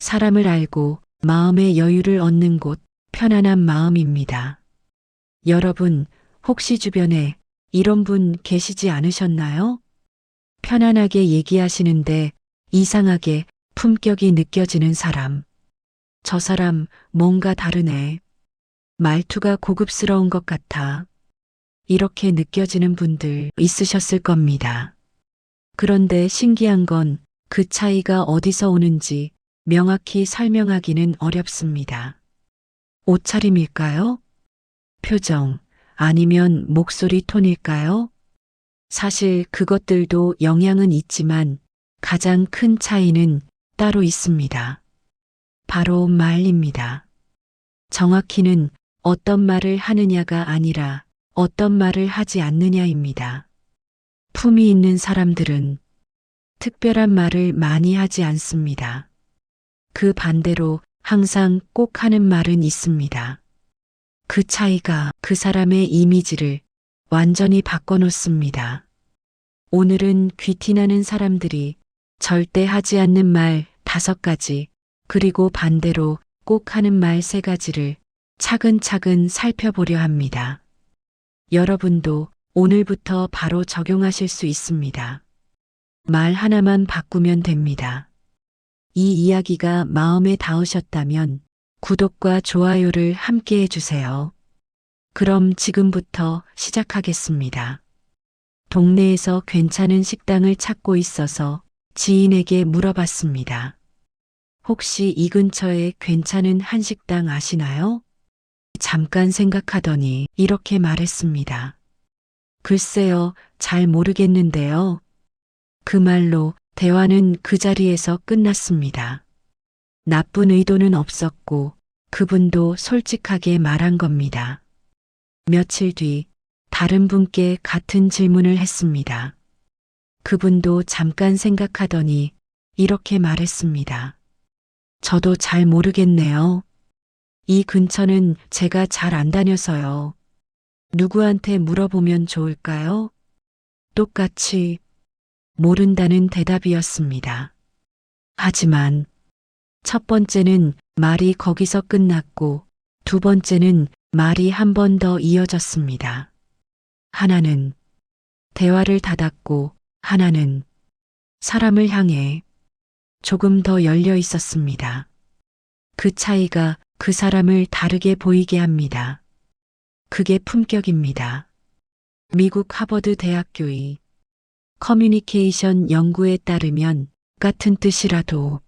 사람을 알고 마음의 여유를 얻는 곳, 편안한 마음입니다. 여러분, 혹시 주변에 이런 분 계시지 않으셨나요? 편안하게 얘기하시는데 이상하게 품격이 느껴지는 사람. 저 사람 뭔가 다르네. 말투가 고급스러운 것 같아. 이렇게 느껴지는 분들 있으셨을 겁니다. 그런데 신기한 건 그 차이가 어디서 오는지 명확히 설명하기는 어렵습니다. 옷차림일까요? 표정, 아니면 목소리 톤일까요? 사실 그것들도 영향은 있지만 가장 큰 차이는 따로 있습니다. 바로 말입니다. 정확히는 어떤 말을 하느냐가 아니라 어떤 말을 하지 않느냐입니다. 품이 있는 사람들은 특별한 말을 많이 하지 않습니다. 그 반대로 항상 꼭 하는 말은 있습니다. 그 차이가 그 사람의 이미지를 완전히 바꿔놓습니다. 오늘은 귀티나는 사람들이 절대 하지 않는 말 5가지, 그리고 반대로 꼭 하는 말 3가지를 차근차근 살펴보려 합니다. 여러분도 오늘부터 바로 적용하실 수 있습니다. 말 하나만 바꾸면 됩니다. 이 이야기가 마음에 닿으셨다면 구독과 좋아요를 함께 해주세요. 그럼 지금부터 시작하겠습니다. 동네에서 괜찮은 식당을 찾고 있어서 지인에게 물어봤습니다. 혹시 이 근처에 괜찮은 한식당 아시나요? 잠깐 생각하더니 이렇게 말했습니다. 글쎄요, 잘 모르겠는데요. 그 말로 대화는 그 자리에서 끝났습니다. 나쁜 의도는 없었고 그분도 솔직하게 말한 겁니다. 며칠 뒤 다른 분께 같은 질문을 했습니다. 그분도 잠깐 생각하더니 이렇게 말했습니다. 저도 잘 모르겠네요. 이 근처는 제가 잘 안 다녀서요. 누구한테 물어보면 좋을까요? 똑같이 모른다는 대답이었습니다. 하지만 첫 번째는 말이 거기서 끝났고 2번째는 말이 한 번 더 이어졌습니다. 하나는 대화를 닫았고 하나는 사람을 향해 조금 더 열려 있었습니다. 그 차이가 그 사람을 다르게 보이게 합니다. 그게 품격입니다. 미국 하버드 대학교의 커뮤니케이션 연구에 따르면 같은 뜻이라도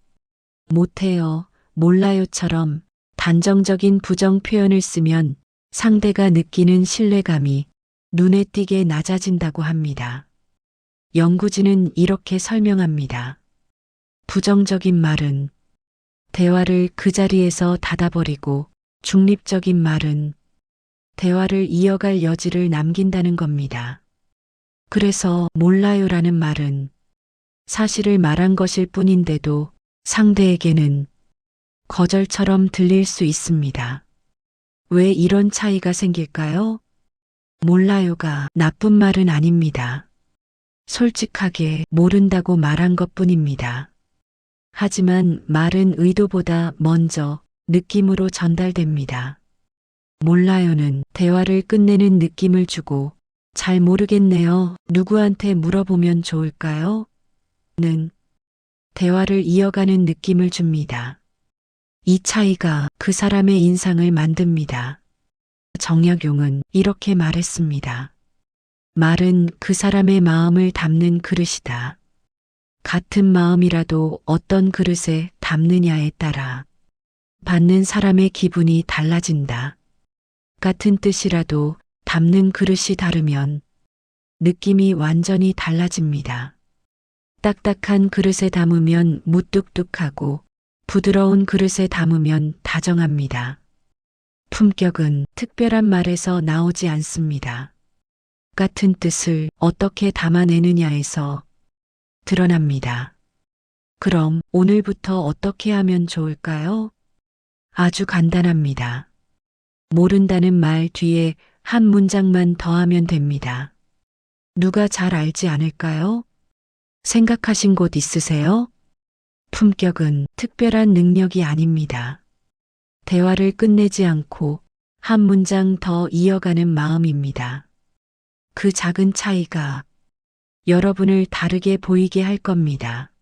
못해요, 몰라요처럼 단정적인 부정 표현을 쓰면 상대가 느끼는 신뢰감이 눈에 띄게 낮아진다고 합니다. 연구진은 이렇게 설명합니다. 부정적인 말은 대화를 그 자리에서 닫아버리고 중립적인 말은 대화를 이어갈 여지를 남긴다는 겁니다. 그래서 몰라요라는 말은 사실을 말한 것일 뿐인데도 상대에게는 거절처럼 들릴 수 있습니다. 왜 이런 차이가 생길까요? 몰라요가 나쁜 말은 아닙니다. 솔직하게 모른다고 말한 것뿐입니다. 하지만 말은 의도보다 먼저 느낌으로 전달됩니다. 몰라요는 대화를 끝내는 느낌을 주고 잘 모르겠네요. 누구한테 물어보면 좋을까요? 는 대화를 이어가는 느낌을 줍니다. 이 차이가 그 사람의 인상을 만듭니다. 정약용은 이렇게 말했습니다. 말은 그 사람의 마음을 담는 그릇이다. 같은 마음이라도 어떤 그릇에 담느냐에 따라 받는 사람의 기분이 달라진다. 같은 뜻이라도 담는 그릇이 다르면 느낌이 완전히 달라집니다. 딱딱한 그릇에 담으면 무뚝뚝하고 부드러운 그릇에 담으면 다정합니다. 품격은 특별한 말에서 나오지 않습니다. 같은 뜻을 어떻게 담아내느냐에서 드러납니다. 그럼 오늘부터 어떻게 하면 좋을까요? 아주 간단합니다. 모른다는 말 뒤에 한 문장만 더하면 됩니다. 누가 잘 알지 않을까요? 생각하신 곳 있으세요? 품격은 특별한 능력이 아닙니다. 대화를 끝내지 않고 한 문장 더 이어가는 마음입니다. 그 작은 차이가 여러분을 다르게 보이게 할 겁니다.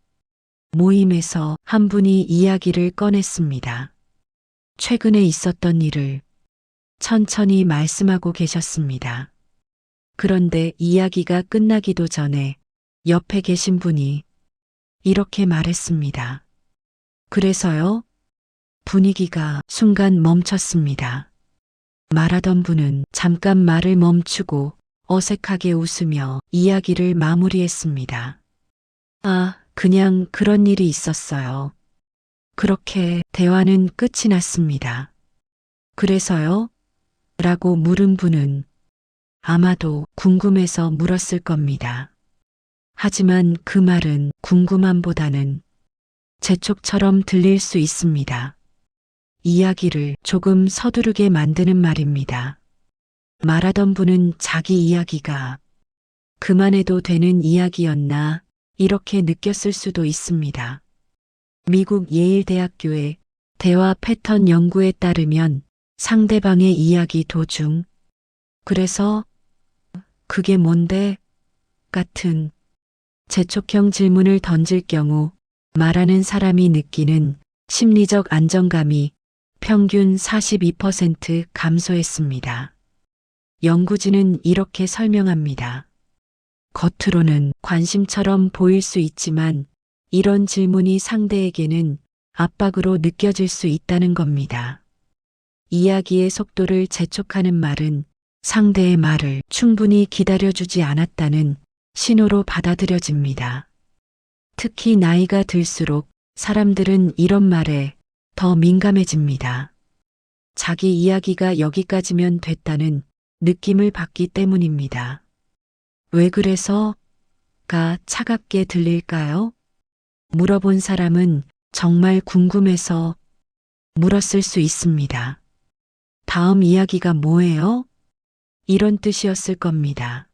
모임에서 한 분이 이야기를 꺼냈습니다. 최근에 있었던 일을 천천히 말씀하고 계셨습니다. 그런데 이야기가 끝나기도 전에 옆에 계신 분이 이렇게 말했습니다. 그래서요? 분위기가 순간 멈췄습니다. 말하던 분은 잠깐 말을 멈추고 어색하게 웃으며 이야기를 마무리했습니다. 아, 그냥 그런 일이 있었어요. 그렇게 대화는 끝이 났습니다. 그래서요? 라고 물은 분은 아마도 궁금해서 물었을 겁니다. 하지만 그 말은 궁금함보다는 재촉처럼 들릴 수 있습니다. 이야기를 조금 서두르게 만드는 말입니다. 말하던 분은 자기 이야기가 그만해도 되는 이야기였나 이렇게 느꼈을 수도 있습니다. 미국 예일대학교의 대화 패턴 연구에 따르면 상대방의 이야기 도중 그래서 그게 뭔데? 같은 재촉형 질문을 던질 경우 말하는 사람이 느끼는 심리적 안정감이 평균 42% 감소했습니다. 연구진은 이렇게 설명합니다. 겉으로는 관심처럼 보일 수 있지만 이런 질문이 상대에게는 압박으로 느껴질 수 있다는 겁니다. 이야기의 속도를 재촉하는 말은 상대의 말을 충분히 기다려주지 않았다는 신호로 받아들여집니다. 특히 나이가 들수록 사람들은 이런 말에 더 민감해집니다. 자기 이야기가 여기까지면 됐다는 느낌을 받기 때문입니다. 왜 그래서? 가 차갑게 들릴까요? 물어본 사람은 정말 궁금해서 물었을 수 있습니다. 다음 이야기가 뭐예요? 이런 뜻이었을 겁니다.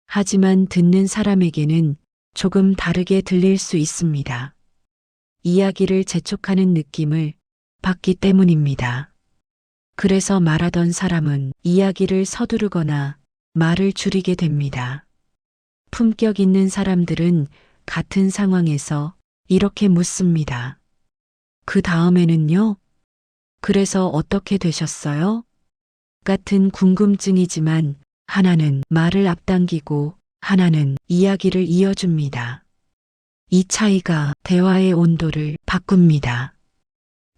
하지만 듣는 사람에게는 조금 다르게 들릴 수 있습니다. 이야기를 재촉하는 느낌을 받기 때문입니다. 그래서 말하던 사람은 이야기를 서두르거나 말을 줄이게 됩니다. 품격 있는 사람들은 같은 상황에서 이렇게 묻습니다. 그 다음에는요? 그래서 어떻게 되셨어요? 같은 궁금증이지만 하나는 말을 앞당기고 하나는 이야기를 이어줍니다. 이 차이가 대화의 온도를 바꿉니다.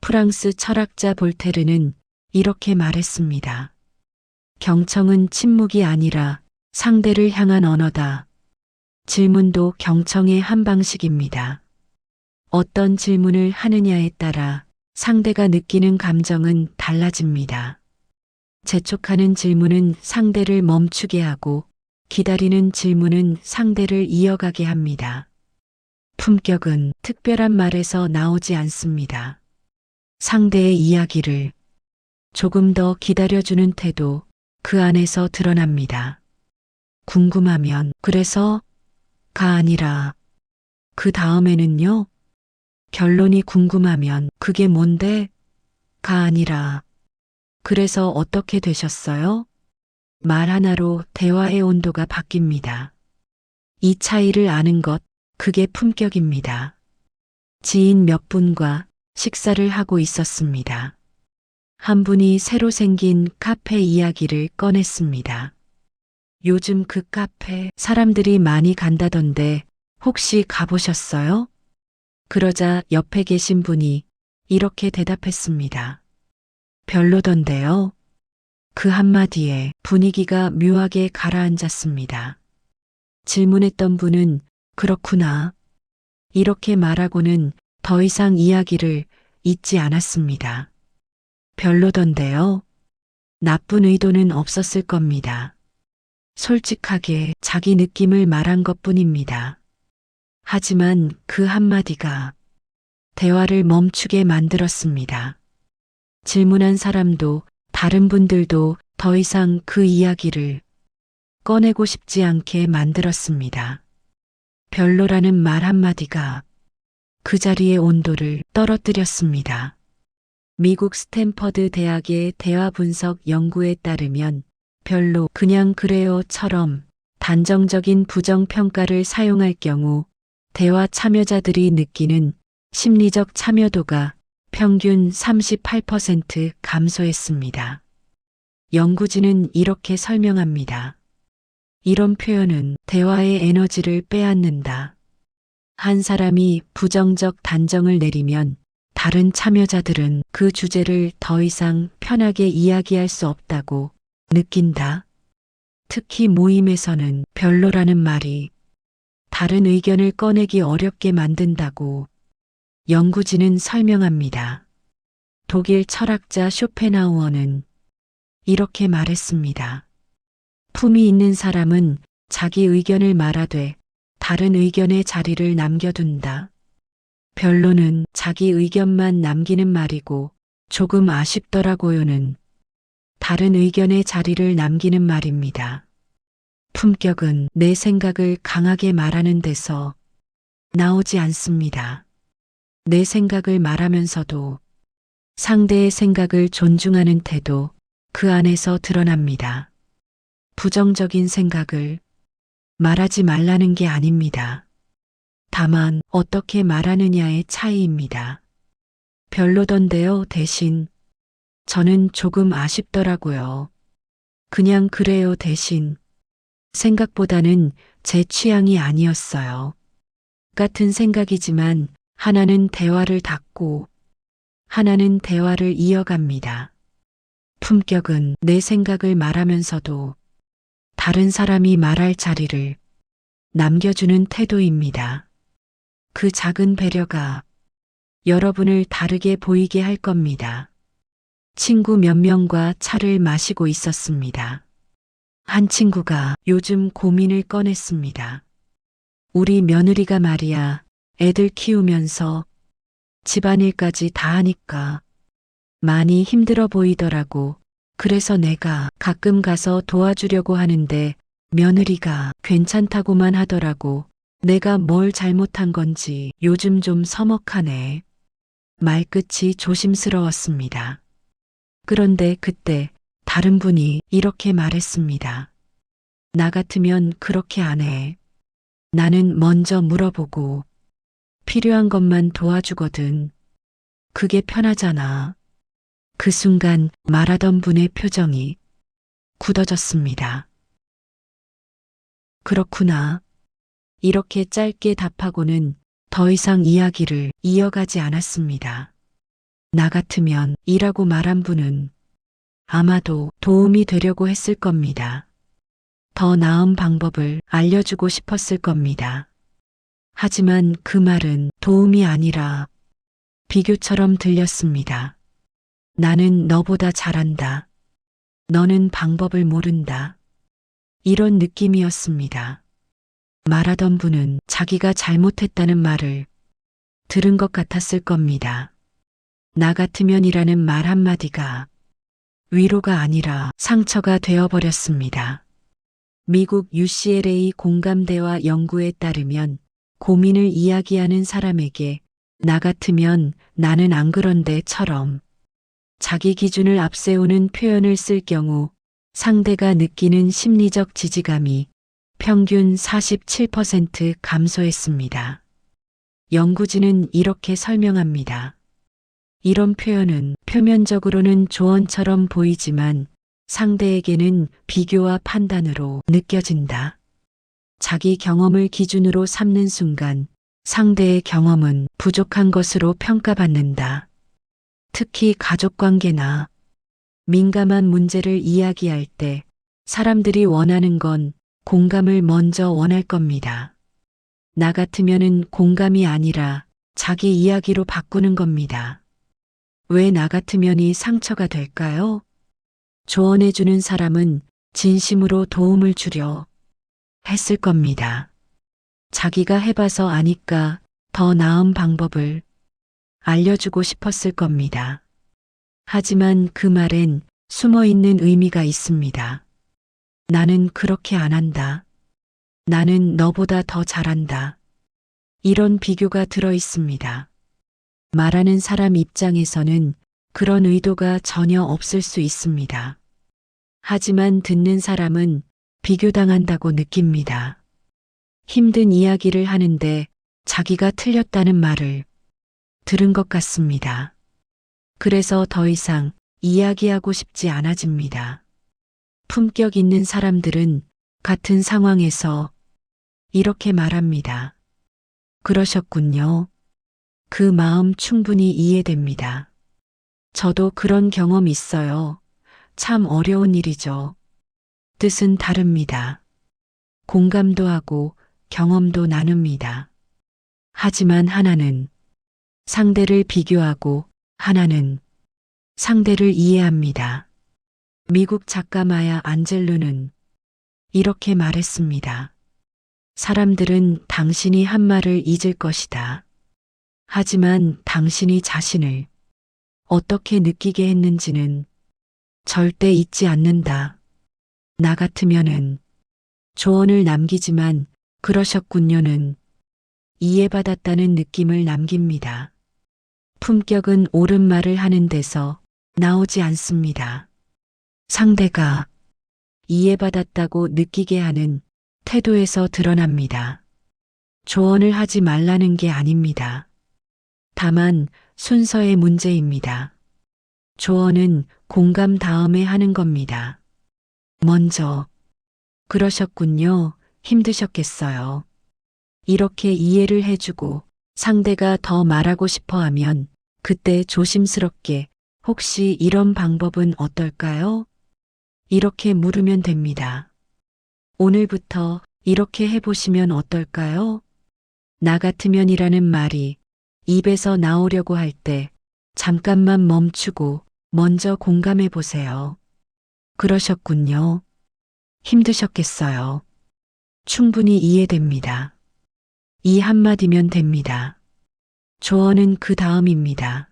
프랑스 철학자 볼테르는 이렇게 말했습니다. 경청은 침묵이 아니라 상대를 향한 언어다. 질문도 경청의 한 방식입니다. 어떤 질문을 하느냐에 따라 상대가 느끼는 감정은 달라집니다. 재촉하는 질문은 상대를 멈추게 하고 기다리는 질문은 상대를 이어가게 합니다. 품격은 특별한 말에서 나오지 않습니다. 상대의 이야기를 조금 더 기다려주는 태도 그 안에서 드러납니다. 궁금하면 그래서 가 아니라 그 다음에는요? 결론이 궁금하면 그게 뭔데? 가 아니라 그래서 어떻게 되셨어요? 말 하나로 대화의 온도가 바뀝니다. 이 차이를 아는 것, 그게 품격입니다. 지인 몇 분과 식사를 하고 있었습니다. 한 분이 새로 생긴 카페 이야기를 꺼냈습니다. 요즘 그 카페 사람들이 많이 간다던데 혹시 가보셨어요? 그러자 옆에 계신 분이 이렇게 대답했습니다. 별로던데요. 그 한마디에 분위기가 묘하게 가라앉았습니다. 질문했던 분은 그렇구나. 이렇게 말하고는 더 이상 이야기를 잇지 않았습니다. 별로던데요. 나쁜 의도는 없었을 겁니다. 솔직하게 자기 느낌을 말한 것뿐입니다. 하지만 그 한마디가 대화를 멈추게 만들었습니다. 질문한 사람도 다른 분들도 더 이상 그 이야기를 꺼내고 싶지 않게 만들었습니다. 별로라는 말 한마디가 그 자리의 온도를 떨어뜨렸습니다. 미국 스탠퍼드 대학의 대화 분석 연구에 따르면 별로 그냥 그래요처럼 단정적인 부정평가를 사용할 경우 대화 참여자들이 느끼는 심리적 참여도가 평균 38% 감소했습니다. 연구진은 이렇게 설명합니다. 이런 표현은 대화의 에너지를 빼앗는다. 한 사람이 부정적 단정을 내리면 다른 참여자들은 그 주제를 더 이상 편하게 이야기할 수 없다고 느낀다. 특히 모임에서는 별로라는 말이 다른 의견을 꺼내기 어렵게 만든다고 연구진은 설명합니다. 독일 철학자 쇼펜하우어는 이렇게 말했습니다. 품이 있는 사람은 자기 의견을 말하되 다른 의견의 자리를 남겨둔다. 별로는 자기 의견만 남기는 말이고 조금 아쉽더라고요는 다른 의견의 자리를 남기는 말입니다. 품격은 내 생각을 강하게 말하는 데서 나오지 않습니다. 내 생각을 말하면서도 상대의 생각을 존중하는 태도, 그 안에서 드러납니다. 부정적인 생각을 말하지 말라는 게 아닙니다. 다만 어떻게 말하느냐의 차이입니다. 별로던데요 대신 저는 조금 아쉽더라고요. 그냥 그래요 대신 생각보다는 제 취향이 아니었어요. 같은 생각이지만 하나는 대화를 닫고 하나는 대화를 이어갑니다. 품격은 내 생각을 말하면서도 다른 사람이 말할 자리를 남겨주는 태도입니다. 그 작은 배려가 여러분을 다르게 보이게 할 겁니다. 친구 몇 명과 차를 마시고 있었습니다. 한 친구가 요즘 고민을 꺼냈습니다. 우리 며느리가 말이야, 애들 키우면서 집안일까지 다 하니까 많이 힘들어 보이더라고. 그래서 내가 가끔 가서 도와주려고 하는데 며느리가 괜찮다고만 하더라고. 내가 뭘 잘못한 건지 요즘 좀 서먹하네. 말끝이 조심스러웠습니다. 그런데 그때 다른 분이 이렇게 말했습니다. 나 같으면 그렇게 안 해. 나는 먼저 물어보고 필요한 것만 도와주거든. 그게 편하잖아. 그 순간 말하던 분의 표정이 굳어졌습니다. 그렇구나. 이렇게 짧게 답하고는 더 이상 이야기를 이어가지 않았습니다. 나 같으면 이라고 말한 분은 아마도 도움이 되려고 했을 겁니다. 더 나은 방법을 알려주고 싶었을 겁니다. 하지만 그 말은 도움이 아니라 비교처럼 들렸습니다. 나는 너보다 잘한다. 너는 방법을 모른다. 이런 느낌이었습니다. 말하던 분은 자기가 잘못했다는 말을 들은 것 같았을 겁니다. 나 같으면이라는 말 한마디가 위로가 아니라 상처가 되어버렸습니다. 미국 UCLA 공감대화 연구에 따르면 고민을 이야기하는 사람에게 나 같으면 나는 안 그런데처럼 자기 기준을 앞세우는 표현을 쓸 경우 상대가 느끼는 심리적 지지감이 평균 47% 감소했습니다. 연구진은 이렇게 설명합니다. 이런 표현은 표면적으로는 조언처럼 보이지만 상대에게는 비교와 판단으로 느껴진다. 자기 경험을 기준으로 삼는 순간 상대의 경험은 부족한 것으로 평가받는다. 특히 가족관계나 민감한 문제를 이야기할 때 사람들이 원하는 건 공감을 먼저 원할 겁니다. 나 같으면은 공감이 아니라 자기 이야기로 바꾸는 겁니다. 왜 나 같으면이 상처가 될까요? 조언해주는 사람은 진심으로 도움을 주려 했을 겁니다. 자기가 해봐서 아니까 더 나은 방법을 알려주고 싶었을 겁니다. 하지만 그 말엔 숨어있는 의미가 있습니다. 나는 그렇게 안 한다. 나는 너보다 더 잘한다. 이런 비교가 들어 있습니다. 말하는 사람 입장에서는 그런 의도가 전혀 없을 수 있습니다. 하지만 듣는 사람은 비교당한다고 느낍니다. 힘든 이야기를 하는데 자기가 틀렸다는 말을 들은 것 같습니다. 그래서 더 이상 이야기하고 싶지 않아집니다. 품격 있는 사람들은 같은 상황에서 이렇게 말합니다. 그러셨군요. 그 마음 충분히 이해됩니다. 저도 그런 경험 있어요. 참 어려운 일이죠. 뜻은 다릅니다. 공감도 하고 경험도 나눕니다. 하지만 하나는 상대를 비교하고 하나는 상대를 이해합니다. 미국 작가 마야 안젤루는 이렇게 말했습니다. 사람들은 당신이 한 말을 잊을 것이다. 하지만 당신이 자신을 어떻게 느끼게 했는지는 절대 잊지 않는다. 나 같으면은 조언을 남기지만 그러셨군요는 이해받았다는 느낌을 남깁니다. 품격은 옳은 말을 하는 데서 나오지 않습니다. 상대가 이해받았다고 느끼게 하는 태도에서 드러납니다. 조언을 하지 말라는 게 아닙니다. 다만 순서의 문제입니다. 조언은 공감 다음에 하는 겁니다. 먼저, 그러셨군요. 힘드셨겠어요. 이렇게 이해를 해주고 상대가 더 말하고 싶어 하면 그때 조심스럽게 혹시 이런 방법은 어떨까요? 이렇게 물으면 됩니다. 오늘부터 이렇게 해보시면 어떨까요? 나 같으면이라는 말이 입에서 나오려고 할 때 잠깐만 멈추고 먼저 공감해 보세요. 그러셨군요. 힘드셨겠어요. 충분히 이해됩니다. 이 한마디면 됩니다. 조언은 그 다음입니다.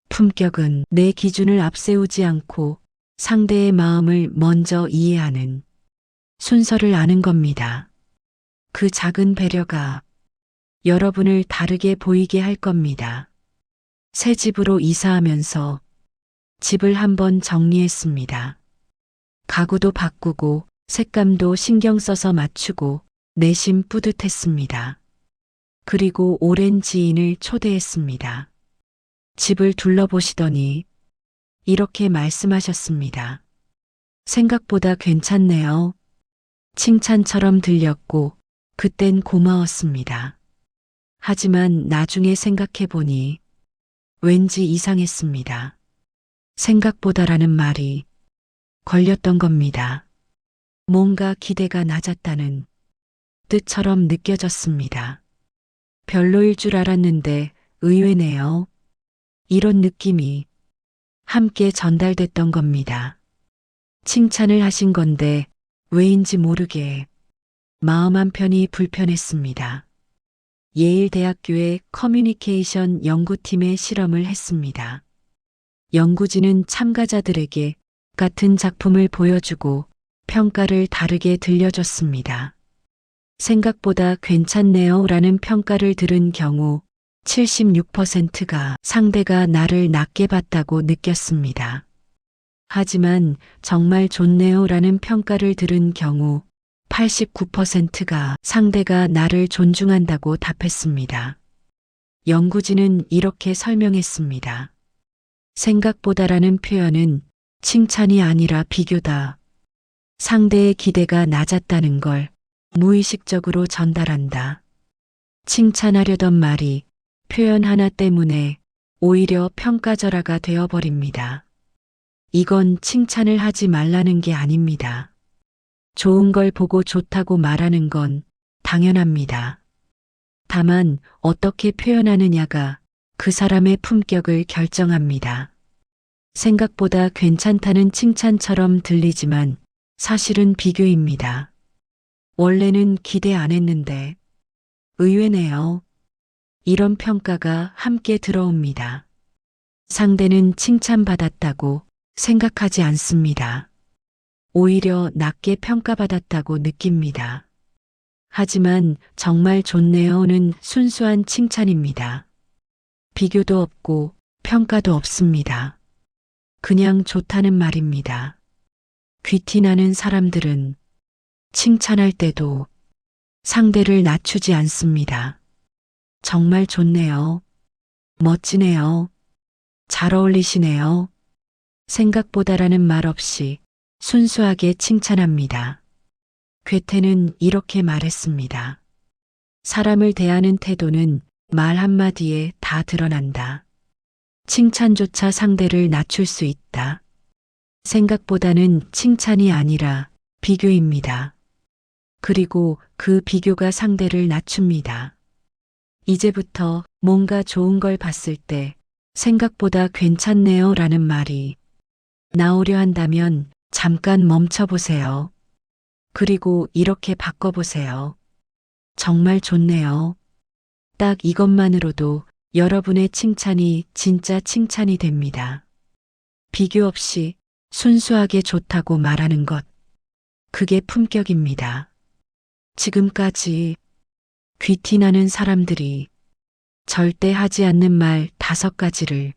품격은 내 기준을 앞세우지 않고 상대의 마음을 먼저 이해하는 순서를 아는 겁니다. 그 작은 배려가 여러분을 다르게 보이게 할 겁니다. 새 집으로 이사하면서 집을 한번 정리했습니다. 가구도 바꾸고 색감도 신경 써서 맞추고 내심 뿌듯했습니다. 그리고 오랜 지인을 초대했습니다. 집을 둘러보시더니 이렇게 말씀하셨습니다. 생각보다 괜찮네요. 칭찬처럼 들렸고 그땐 고마웠습니다. 하지만 나중에 생각해 보니 왠지 이상했습니다. 생각보다라는 말이 걸렸던 겁니다. 뭔가 기대가 낮았다는 뜻처럼 느껴졌습니다. 별로일 줄 알았는데 의외네요. 이런 느낌이 함께 전달됐던 겁니다. 칭찬을 하신 건데 왜인지 모르게 마음 한편이 불편했습니다. 예일대학교의 커뮤니케이션 연구팀의 실험을 했습니다. 연구진은 참가자들에게 같은 작품을 보여주고 평가를 다르게 들려줬습니다. 생각보다 괜찮네요 라는 평가를 들은 경우 76%가 상대가 나를 낮게 봤다고 느꼈습니다. 하지만 정말 좋네요 라는 평가를 들은 경우 89%가 상대가 나를 존중한다고 답했습니다. 연구진은 이렇게 설명했습니다. 생각보다라는 표현은 칭찬이 아니라 비교다. 상대의 기대가 낮았다는 걸 무의식적으로 전달한다. 칭찬하려던 말이 표현 하나 때문에 오히려 평가절하가 되어버립니다. 이건 칭찬을 하지 말라는 게 아닙니다. 좋은 걸 보고 좋다고 말하는 건 당연합니다. 다만 어떻게 표현하느냐가 그 사람의 품격을 결정합니다. 생각보다 괜찮다는 칭찬처럼 들리지만 사실은 비교입니다. 원래는 기대 안 했는데 의외네요. 이런 평가가 함께 들어옵니다. 상대는 칭찬받았다고 생각하지 않습니다. 오히려 낮게 평가받았다고 느낍니다. 하지만 정말 좋네요는 순수한 칭찬입니다. 비교도 없고 평가도 없습니다. 그냥 좋다는 말입니다. 귀티나는 사람들은 칭찬할 때도 상대를 낮추지 않습니다. 정말 좋네요. 멋지네요. 잘 어울리시네요. 생각보다라는 말 없이 순수하게 칭찬합니다. 괴테는 이렇게 말했습니다. 사람을 대하는 태도는 말 한마디에 다 드러난다. 칭찬조차 상대를 낮출 수 있다. 생각보다는 칭찬이 아니라 비교입니다. 그리고 그 비교가 상대를 낮춥니다. 이제부터 뭔가 좋은 걸 봤을 때 생각보다 괜찮네요 라는 말이 나오려 한다면 잠깐 멈춰보세요. 그리고 이렇게 바꿔보세요. 정말 좋네요. 딱 이것만으로도 여러분의 칭찬이 진짜 칭찬이 됩니다. 비교 없이 순수하게 좋다고 말하는 것. 그게 품격입니다. 지금까지 귀티나는 사람들이 절대 하지 않는 말 5가지를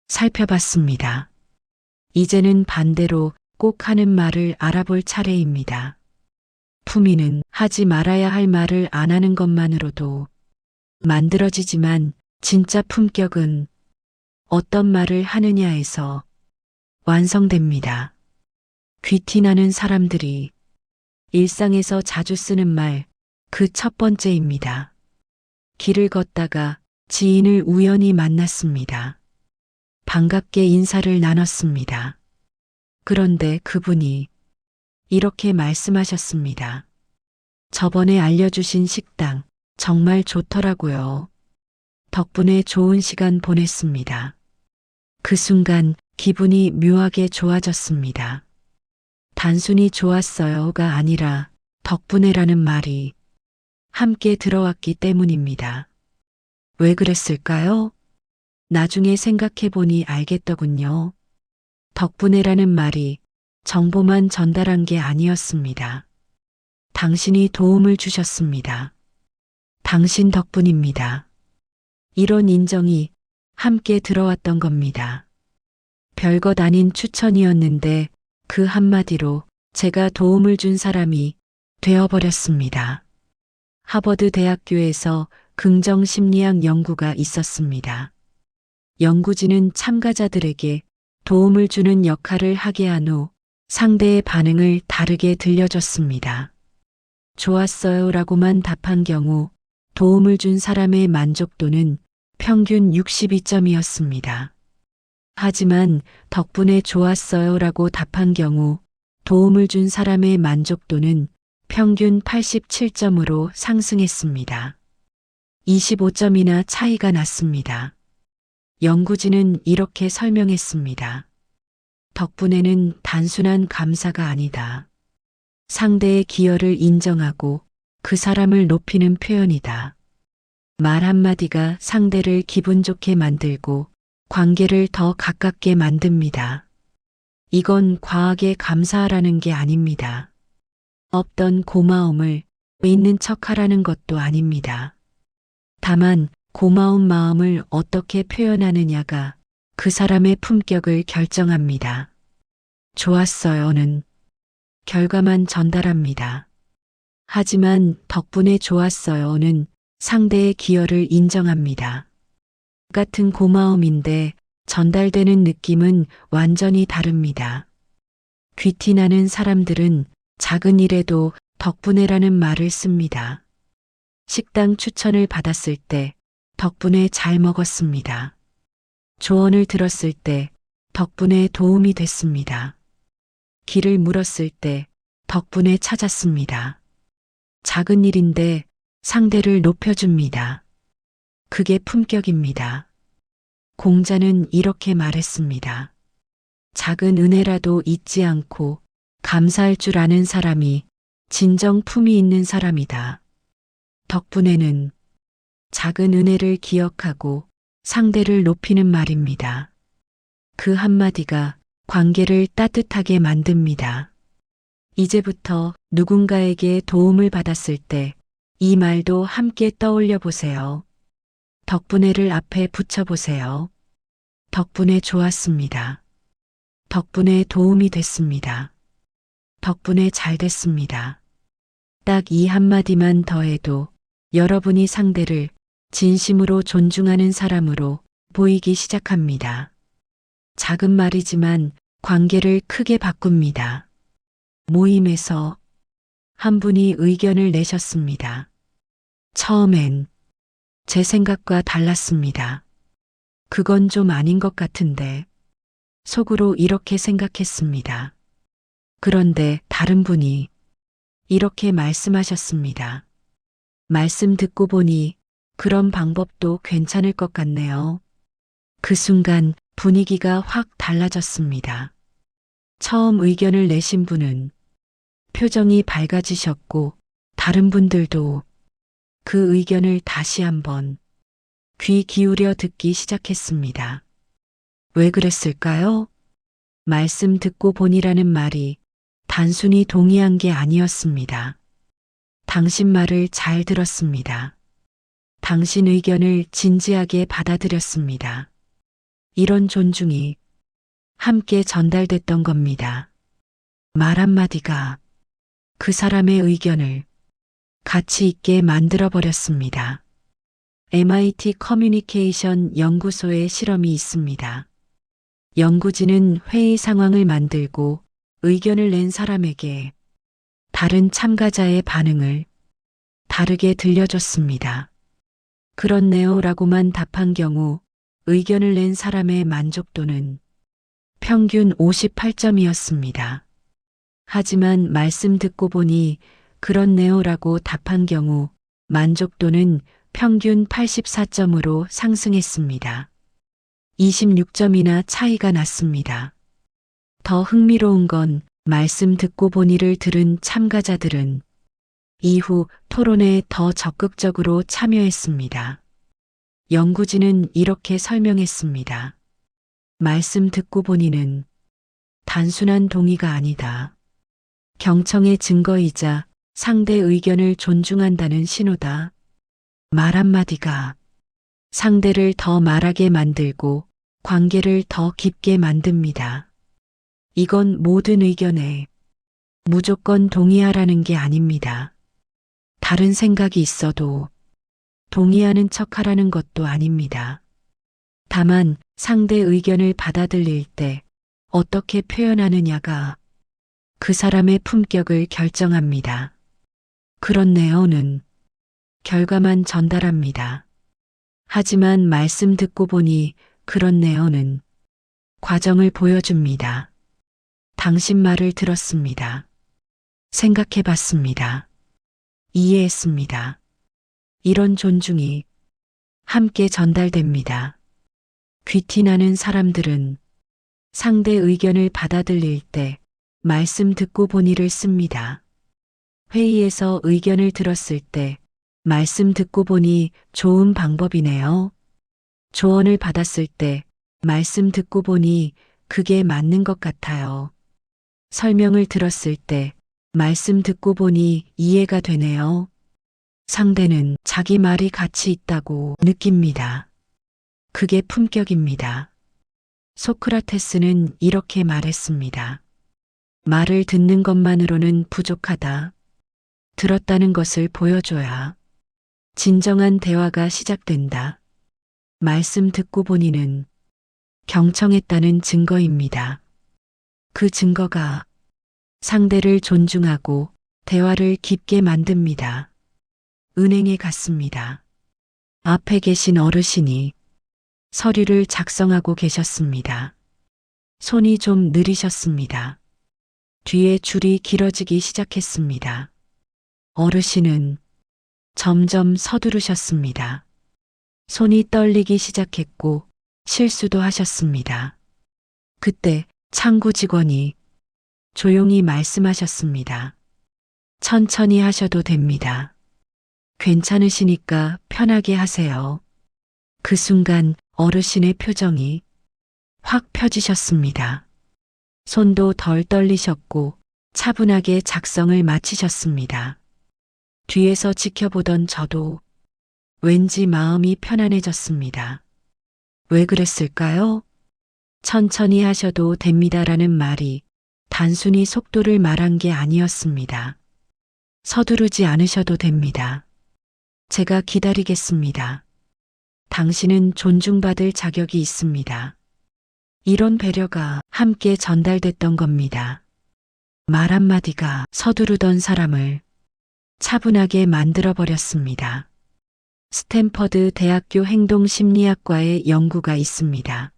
살펴봤습니다. 이제는 반대로 꼭 하는 말을 알아볼 차례입니다. 품위는 하지 말아야 할 말을 안 하는 것만으로도 만들어지지만 진짜 품격은 어떤 말을 하느냐에서 완성됩니다. 귀티나는 사람들이 일상에서 자주 쓰는 말 그 첫 번째입니다. 길을 걷다가 지인을 우연히 만났습니다. 반갑게 인사를 나눴습니다. 그런데 그분이 이렇게 말씀하셨습니다. 저번에 알려주신 식당 정말 좋더라고요. 덕분에 좋은 시간 보냈습니다. 그 순간 기분이 묘하게 좋아졌습니다. 단순히 좋았어요가 아니라 덕분에라는 말이 함께 들어왔기 때문입니다. 왜 그랬을까요? 나중에 생각해보니 알겠더군요. 덕분에라는 말이 정보만 전달한 게 아니었습니다. 당신이 도움을 주셨습니다. 당신 덕분입니다. 이런 인정이 함께 들어왔던 겁니다. 별것 아닌 추천이었는데 그 한마디로 제가 도움을 준 사람이 되어버렸습니다. 하버드 대학교에서 긍정 심리학 연구가 있었습니다. 연구진은 참가자들에게 도움을 주는 역할을 하게 한 후 상대의 반응을 다르게 들려줬습니다. 좋았어요 라고만 답한 경우 도움을 준 사람의 만족도는 평균 62점이었습니다. 하지만 덕분에 좋았어요 라고 답한 경우 도움을 준 사람의 만족도는 평균 87점으로 상승했습니다. 25점이나 차이가 났습니다. 연구진은 이렇게 설명했습니다. 덕분에는 단순한 감사가 아니다. 상대의 기여를 인정하고 그 사람을 높이는 표현이다. 말 한마디가 상대를 기분 좋게 만들고 관계를 더 가깝게 만듭니다. 이건 과하게 감사하라는 게 아닙니다. 없던 고마움을 있는 척하라는 것도 아닙니다. 다만 고마운 마음을 어떻게 표현하느냐가 그 사람의 품격을 결정합니다. 좋았어요는 결과만 전달합니다. 하지만 덕분에 좋았어요는 상대의 기여를 인정합니다. 같은 고마움인데 전달되는 느낌은 완전히 다릅니다. 귀티나는 사람들은 작은 일에도 덕분에라는 말을 씁니다. 식당 추천을 받았을 때 덕분에 잘 먹었습니다. 조언을 들었을 때 덕분에 도움이 됐습니다. 길을 물었을 때 덕분에 찾았습니다. 작은 일인데 상대를 높여줍니다. 그게 품격입니다. 공자는 이렇게 말했습니다. 작은 은혜라도 잊지 않고 감사할 줄 아는 사람이 진정 품이 있는 사람이다. 덕분에는 작은 은혜를 기억하고 상대를 높이는 말입니다. 그 한마디가 관계를 따뜻하게 만듭니다. 이제부터 누군가에게 도움을 받았을 때 이 말도 함께 떠올려 보세요. 덕분에를 앞에 붙여보세요. 덕분에 좋았습니다. 덕분에 도움이 됐습니다. 덕분에 잘 됐습니다. 딱 이 한마디만 더해도 여러분이 상대를 진심으로 존중하는 사람으로 보이기 시작합니다. 작은 말이지만 관계를 크게 바꿉니다. 모임에서 한 분이 의견을 내셨습니다. 처음엔 제 생각과 달랐습니다. 그건 좀 아닌 것 같은데 속으로 이렇게 생각했습니다. 그런데 다른 분이 이렇게 말씀하셨습니다. 말씀 듣고 보니 그런 방법도 괜찮을 것 같네요. 그 순간 분위기가 확 달라졌습니다. 처음 의견을 내신 분은 표정이 밝아지셨고 다른 분들도 그 의견을 다시 한번 귀 기울여 듣기 시작했습니다. 왜 그랬을까요? 말씀 듣고 보니라는 말이 단순히 동의한 게 아니었습니다. 당신 말을 잘 들었습니다. 당신 의견을 진지하게 받아들였습니다. 이런 존중이 함께 전달됐던 겁니다. 말 한마디가 그 사람의 의견을 가치 있게 만들어 버렸습니다. MIT 커뮤니케이션 연구소의 실험이 있습니다. 연구진은 회의 상황을 만들고 의견을 낸 사람에게 다른 참가자의 반응을 다르게 들려줬습니다. 그렇네요라고만 답한 경우 의견을 낸 사람의 만족도는 평균 58점이었습니다. 하지만 말씀 듣고 보니 그렇네요라고 답한 경우 만족도는 평균 84점으로 상승했습니다. 26점이나 차이가 났습니다. 더 흥미로운 건 말씀 듣고 보니를 들은 참가자들은 이후 토론에 더 적극적으로 참여했습니다. 연구진은 이렇게 설명했습니다. 말씀 듣고 보니는 단순한 동의가 아니다. 경청의 증거이자 상대 의견을 존중한다는 신호다. 말 한마디가 상대를 더 말하게 만들고 관계를 더 깊게 만듭니다. 이건 모든 의견에 무조건 동의하라는 게 아닙니다. 다른 생각이 있어도 동의하는 척하라는 것도 아닙니다. 다만 상대 의견을 받아들일 때 어떻게 표현하느냐가 그 사람의 품격을 결정합니다. 그렇네요는 결과만 전달합니다. 하지만 말씀 듣고 보니 그렇네요는 과정을 보여줍니다. 당신 말을 들었습니다. 생각해 봤습니다. 이해했습니다. 이런 존중이 함께 전달됩니다. 귀티나는 사람들은 상대 의견을 받아들일 때 말씀 듣고 보니를 씁니다. 회의에서 의견을 들었을 때 말씀 듣고 보니 좋은 방법이네요. 조언을 받았을 때 말씀 듣고 보니 그게 맞는 것 같아요. 설명을 들었을 때 말씀 듣고 보니 이해가 되네요. 상대는 자기 말이 가치 있다고 느낍니다. 그게 품격입니다. 소크라테스는 이렇게 말했습니다. 말을 듣는 것만으로는 부족하다. 들었다는 것을 보여줘야 진정한 대화가 시작된다. 말씀 듣고 보니는 경청했다는 증거입니다. 그 증거가 상대를 존중하고 대화를 깊게 만듭니다. 은행에 갔습니다. 앞에 계신 어르신이 서류를 작성하고 계셨습니다. 손이 좀 느리셨습니다. 뒤에 줄이 길어지기 시작했습니다. 어르신은 점점 서두르셨습니다. 손이 떨리기 시작했고 실수도 하셨습니다. 그때 창구 직원이 조용히 말씀하셨습니다. 천천히 하셔도 됩니다. 괜찮으시니까 편하게 하세요. 그 순간 어르신의 표정이 확 펴지셨습니다. 손도 덜 떨리셨고 차분하게 작성을 마치셨습니다. 뒤에서 지켜보던 저도 왠지 마음이 편안해졌습니다. 왜 그랬을까요? 천천히 하셔도 됩니다라는 말이 단순히 속도를 말한 게 아니었습니다. 서두르지 않으셔도 됩니다. 제가 기다리겠습니다. 당신은 존중받을 자격이 있습니다. 이런 배려가 함께 전달됐던 겁니다. 말 한마디가 서두르던 사람을 차분하게 만들어버렸습니다. 스탠퍼드 대학교 행동심리학과의 연구가 있습니다.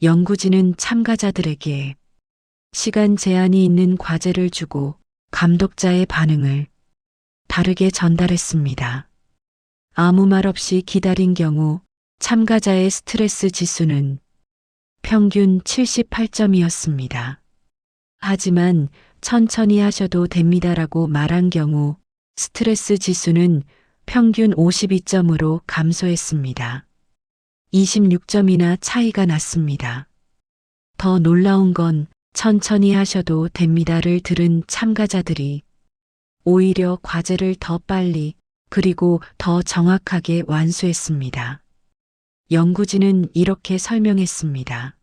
연구진은 참가자들에게 시간 제한이 있는 과제를 주고 감독자의 반응을 다르게 전달했습니다. 아무 말 없이 기다린 경우 참가자의 스트레스 지수는 평균 78점이었습니다. 하지만 천천히 하셔도 됩니다라고 말한 경우 스트레스 지수는 평균 52점으로 감소했습니다. 26점이나 차이가 났습니다. 더 놀라운 건 천천히 하셔도 됩니다를 들은 참가자들이 오히려 과제를 더 빨리 그리고 더 정확하게 완수했습니다. 연구진은 이렇게 설명했습니다.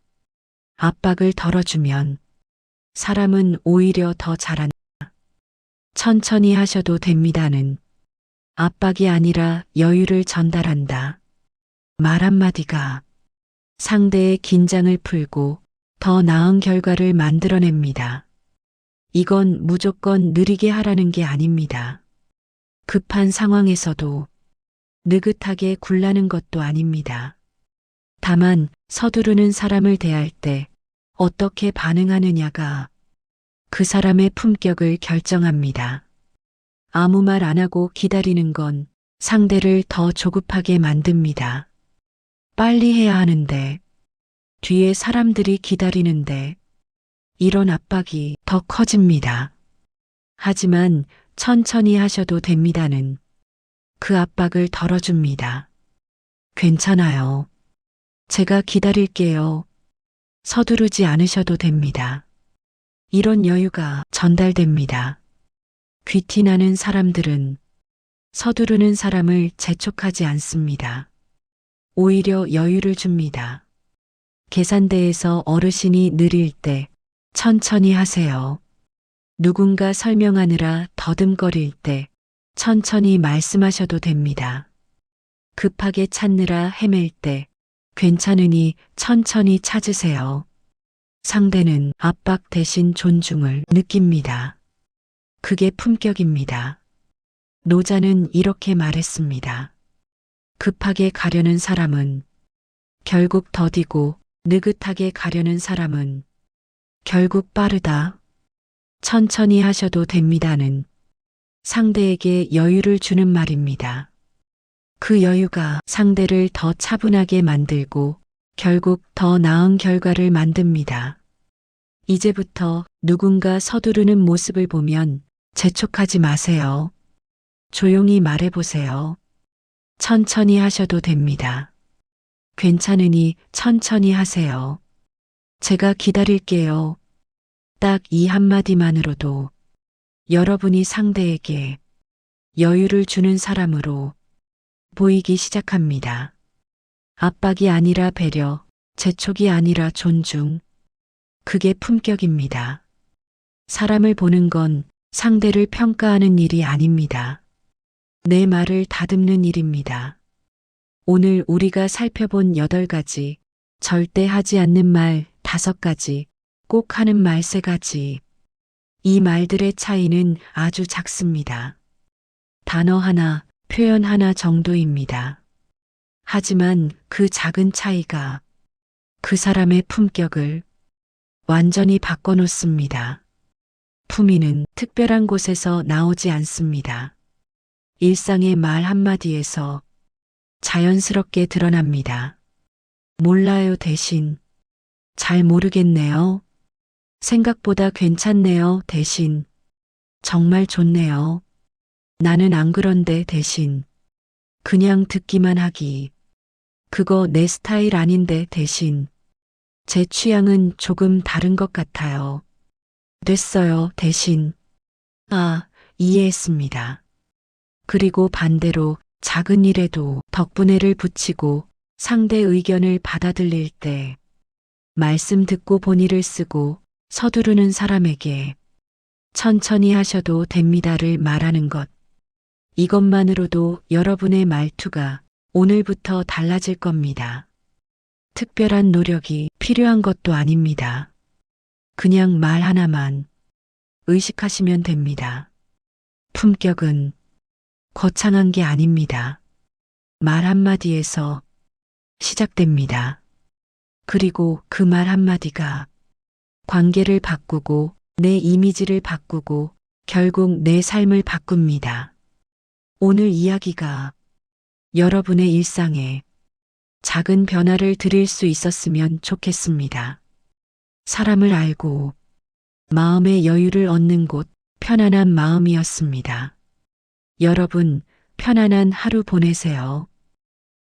압박을 덜어주면 사람은 오히려 더 잘한다. 천천히 하셔도 됩니다는 압박이 아니라 여유를 전달한다. 말 한마디가 상대의 긴장을 풀고 더 나은 결과를 만들어냅니다. 이건 무조건 느리게 하라는 게 아닙니다. 급한 상황에서도 느긋하게 굴라는 것도 아닙니다. 다만 서두르는 사람을 대할 때 어떻게 반응하느냐가 그 사람의 품격을 결정합니다. 아무 말 안 하고 기다리는 건 상대를 더 조급하게 만듭니다. 빨리 해야 하는데, 뒤에 사람들이 기다리는데, 이런 압박이 더 커집니다. 하지만 천천히 하셔도 됩니다는 그 압박을 덜어줍니다. 괜찮아요. 제가 기다릴게요. 서두르지 않으셔도 됩니다. 이런 여유가 전달됩니다. 귀티나는 사람들은 서두르는 사람을 재촉하지 않습니다. 오히려 여유를 줍니다. 계산대에서 어르신이 느릴 때 천천히 하세요. 누군가 설명하느라 더듬거릴 때 천천히 말씀하셔도 됩니다. 급하게 찾느라 헤맬 때 괜찮으니 천천히 찾으세요. 상대는 압박 대신 존중을 느낍니다. 그게 품격입니다. 노자는 이렇게 말했습니다. 급하게 가려는 사람은 결국 더디고 느긋하게 가려는 사람은 결국 빠르다. 천천히 하셔도 됩니다는 상대에게 여유를 주는 말입니다. 그 여유가 상대를 더 차분하게 만들고 결국 더 나은 결과를 만듭니다. 이제부터 누군가 서두르는 모습을 보면 재촉하지 마세요. 조용히 말해보세요. 천천히 하셔도 됩니다. 괜찮으니 천천히 하세요. 제가 기다릴게요. 딱 이 한마디만으로도 여러분이 상대에게 여유를 주는 사람으로 보이기 시작합니다. 압박이 아니라 배려, 재촉이 아니라 존중. 그게 품격입니다. 사람을 보는 건 상대를 평가하는 일이 아닙니다. 내 말을 다듬는 일입니다. 오늘 우리가 살펴본 8가지, 절대 하지 않는 말 5가지, 꼭 하는 말 3가지. 이 말들의 차이는 아주 작습니다. 단어 하나, 표현 하나 정도입니다. 하지만 그 작은 차이가 그 사람의 품격을 완전히 바꿔놓습니다. 품위는 특별한 곳에서 나오지 않습니다. 일상의 말 한마디에서 자연스럽게 드러납니다. 몰라요 대신 잘 모르겠네요. 생각보다 괜찮네요 대신 정말 좋네요. 나는 안 그런데 대신 그냥 듣기만 하기. 그거 내 스타일 아닌데 대신 제 취향은 조금 다른 것 같아요. 됐어요 대신 이해했습니다. 그리고 반대로 작은 일에도 덕분에를 붙이고 상대 의견을 받아들일 때 말씀 듣고 본의를 쓰고 서두르는 사람에게 천천히 하셔도 됩니다를 말하는 것. 이것만으로도 여러분의 말투가 오늘부터 달라질 겁니다. 특별한 노력이 필요한 것도 아닙니다. 그냥 말 하나만 의식하시면 됩니다. 품격은 거창한 게 아닙니다. 말 한마디에서 시작됩니다. 그리고 그 말 한마디가 관계를 바꾸고 내 이미지를 바꾸고 결국 내 삶을 바꿉니다. 오늘 이야기가 여러분의 일상에 작은 변화를 드릴 수 있었으면 좋겠습니다. 사람을 알고 마음의 여유를 얻는 곳 편안한 마음이었습니다. 여러분, 편안한 하루 보내세요.